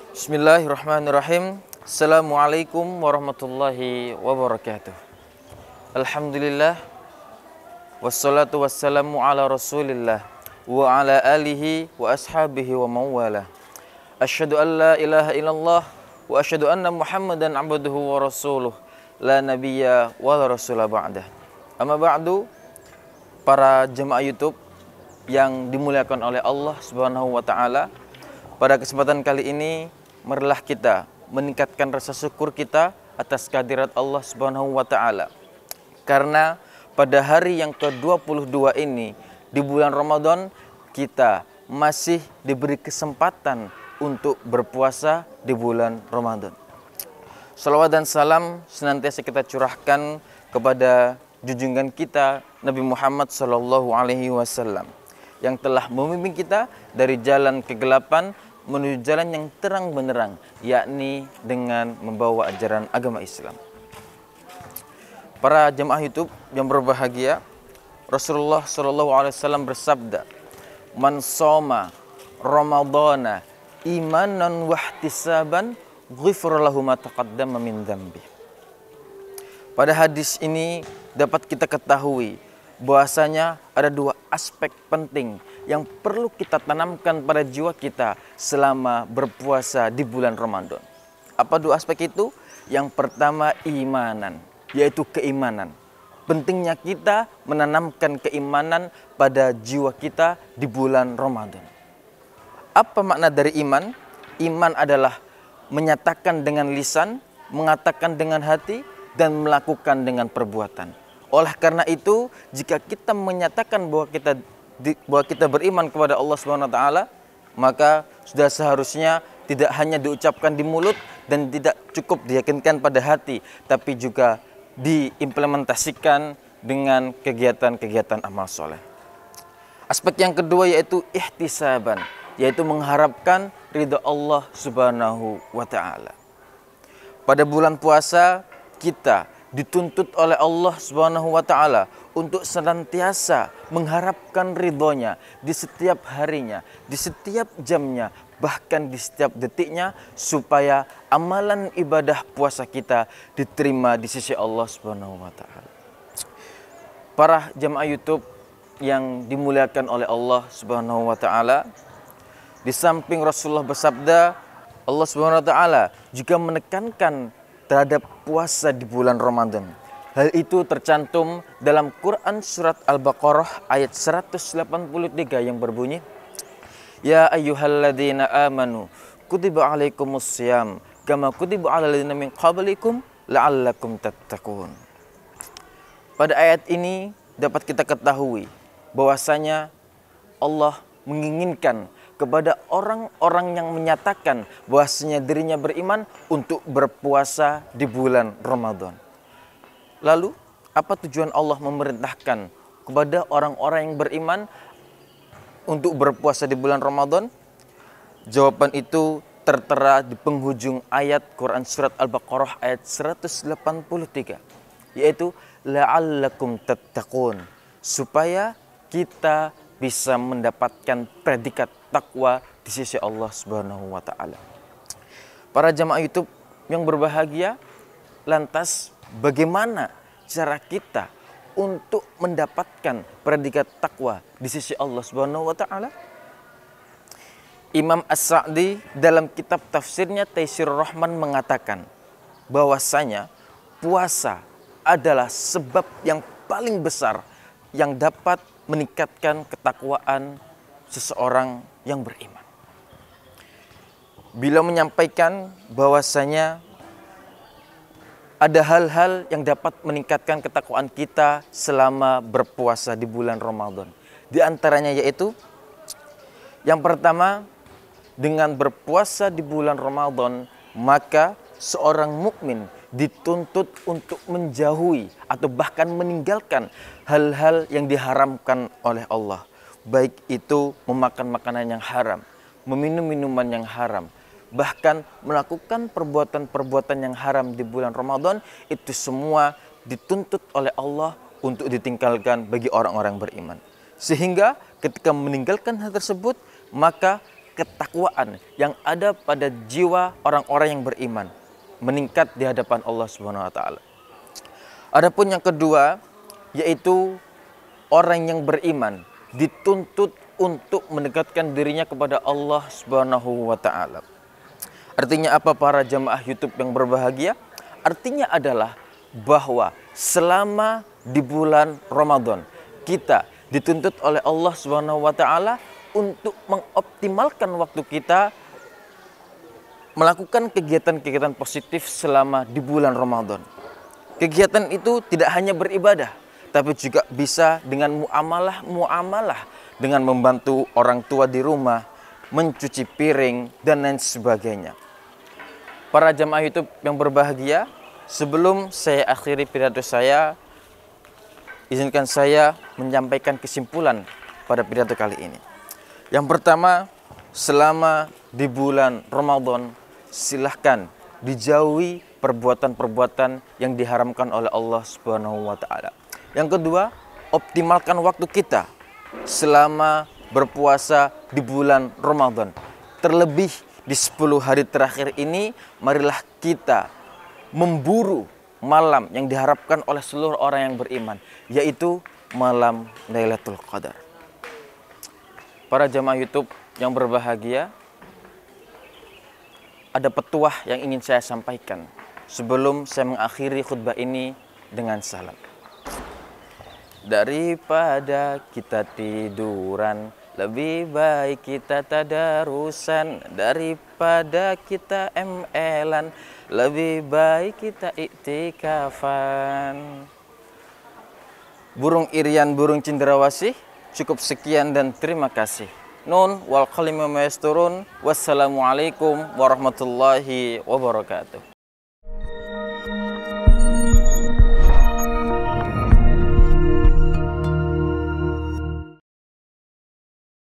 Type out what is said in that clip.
Bismillahirrahmanirrahim. Assalamualaikum warahmatullahi wabarakatuh. Alhamdulillah. Wassalatu wassalamu ala rasulillah wa ala alihi wa ashabihi wa mawala. Asyhadu an la ilaha illallah wa asyhadu anna muhammadan abduhu wa rasuluh. La nabiyya wa la rasulah ba'dah. Amma ba'du, para jemaah YouTube yang dimuliakan oleh Allah Subhanahu wa taala. Pada kesempatan kali ini marilah kita meningkatkan rasa syukur kita atas kehadirat Allah Subhanahu wa taala. Karena pada hari yang ke-22 ini di bulan Ramadan kita masih diberi kesempatan untuk berpuasa di bulan Ramadan. Salawat dan salam senantiasa kita curahkan kepada junjungan kita Nabi Muhammad SAW yang telah memimpin kita dari jalan kegelapan menuju jalan yang terang benderang, yakni dengan membawa ajaran agama Islam. Para jemaah YouTube yang berbahagia, Rasulullah SAW bersabda, "Man shoma Ramadhana imanan wahtisaban, ghufira lahu ma taqaddama min dzambi." Pada hadis ini dapat kita ketahui bahwasanya ada dua aspek penting yang perlu kita tanamkan pada jiwa kita selama berpuasa di bulan Ramadan. Apa dua aspek itu? Yang pertama imanan, yaitu keimanan. Pentingnya kita menanamkan keimanan pada jiwa kita di bulan Ramadan. Apa makna dari iman? Iman adalah menyatakan dengan lisan, mengatakan dengan hati, dan melakukan dengan perbuatan. Oleh karena itu, jika kita menyatakan bahwa kita beriman kepada Allah Subhanahu wa taala, maka sudah seharusnya tidak hanya diucapkan di mulut dan tidak cukup diyakinkan pada hati, tapi juga diimplementasikan dengan kegiatan-kegiatan amal soleh. Aspek yang kedua yaitu ihtisaban, yaitu mengharapkan ridha Allah Subhanahu wa taala. Pada bulan puasa kita dituntut oleh Allah Subhanahu wa taala untuk senantiasa mengharapkan ridhonya di setiap harinya, di setiap jamnya, bahkan di setiap detiknya, supaya amalan ibadah puasa kita diterima di sisi Allah Subhanahu wa taala. Para jemaah YouTube yang dimuliakan oleh Allah Subhanahu wa taala, di samping Rasulullah bersabda, Allah Subhanahu wa taala juga menekankan terhadap puasa di bulan Ramadan. Hal itu tercantum dalam Quran surat Al-Baqarah ayat 183 yang berbunyi, "Ya ayyuhalladzina amanu kutiba alaikumussyam kama kutiba alal ladzina min qablikum la'allakum tattaqun." Pada ayat ini dapat kita ketahui bahwasanya Allah menginginkan kepada orang-orang yang menyatakan bahwasanya dirinya beriman untuk berpuasa di bulan Ramadan. Lalu, apa tujuan Allah memerintahkan kepada orang-orang yang beriman untuk berpuasa di bulan Ramadan? Jawaban itu tertera di penghujung ayat Quran surat Al-Baqarah ayat 183, yaitu la'allakum tattaqun, supaya kita bisa mendapatkan predikat takwa di sisi Allah Subhanahu wa taala. Para jemaah YouTube yang berbahagia, lantas bagaimana cara kita untuk mendapatkan predikat takwa di sisi Allah Subhanahu wa taala? Imam As-Sa'di dalam kitab tafsirnya Taisirur Rahman mengatakan bahwasanya puasa adalah sebab yang paling besar yang dapat meningkatkan ketakwaan seseorang yang beriman. Bila menyampaikan bahwasanya ada hal-hal yang dapat meningkatkan ketakwaan kita selama berpuasa di bulan Ramadan. Di antaranya yaitu yang pertama, dengan berpuasa di bulan Ramadan, maka seorang mukmin dituntut untuk menjauhi atau bahkan meninggalkan hal-hal yang diharamkan oleh Allah. baik itu memakan makanan yang haram, meminum minuman yang haram, bahkan melakukan perbuatan-perbuatan yang haram di bulan Ramadan, itu semua dituntut oleh Allah untuk ditinggalkan bagi orang-orang beriman. Sehingga ketika meninggalkan hal tersebut, maka ketakwaan yang ada pada jiwa orang-orang yang beriman meningkat di hadapan Allah Subhanahu wa taala. Adapun yang kedua, yaitu orang yang beriman dituntut untuk mendekatkan dirinya kepada Allah Subhanahu wa taala. Artinya apa para jamaah YouTube yang berbahagia? Artinya adalah bahwa selama di bulan Ramadan kita dituntut oleh Allah Subhanahu wa taala untuk mengoptimalkan waktu kita melakukan kegiatan-kegiatan positif selama di bulan Ramadan. Kegiatan itu tidak hanya beribadah, tapi juga bisa dengan muamalah dengan membantu orang tua di rumah, mencuci piring, dan lain sebagainya. Para jamaah YouTube yang berbahagia, sebelum saya akhiri pidato saya, izinkan saya menyampaikan kesimpulan pada pidato kali ini. Yang pertama, selama di bulan Ramadan, silahkan dijauhi perbuatan-perbuatan yang diharamkan oleh Allah Subhanahu wa taala. Yang kedua, optimalkan waktu kita selama berpuasa di bulan Ramadan. Terlebih di 10 hari terakhir ini, marilah kita memburu malam yang diharapkan oleh seluruh orang yang beriman, yaitu malam Lailatul Qadar. Para jamaah YouTube yang berbahagia, ada petuah yang ingin saya sampaikan sebelum saya mengakhiri khutbah ini dengan salam. Daripada kita tiduran, lebih baik kita tadarusan. Daripada kita ML-an, lebih baik kita iktikafan. Burung irian, burung cendrawasih, cukup sekian dan terima kasih. Nun wal qalimu mayasturun. Wassalamualaikum warahmatullahi wabarakatuh.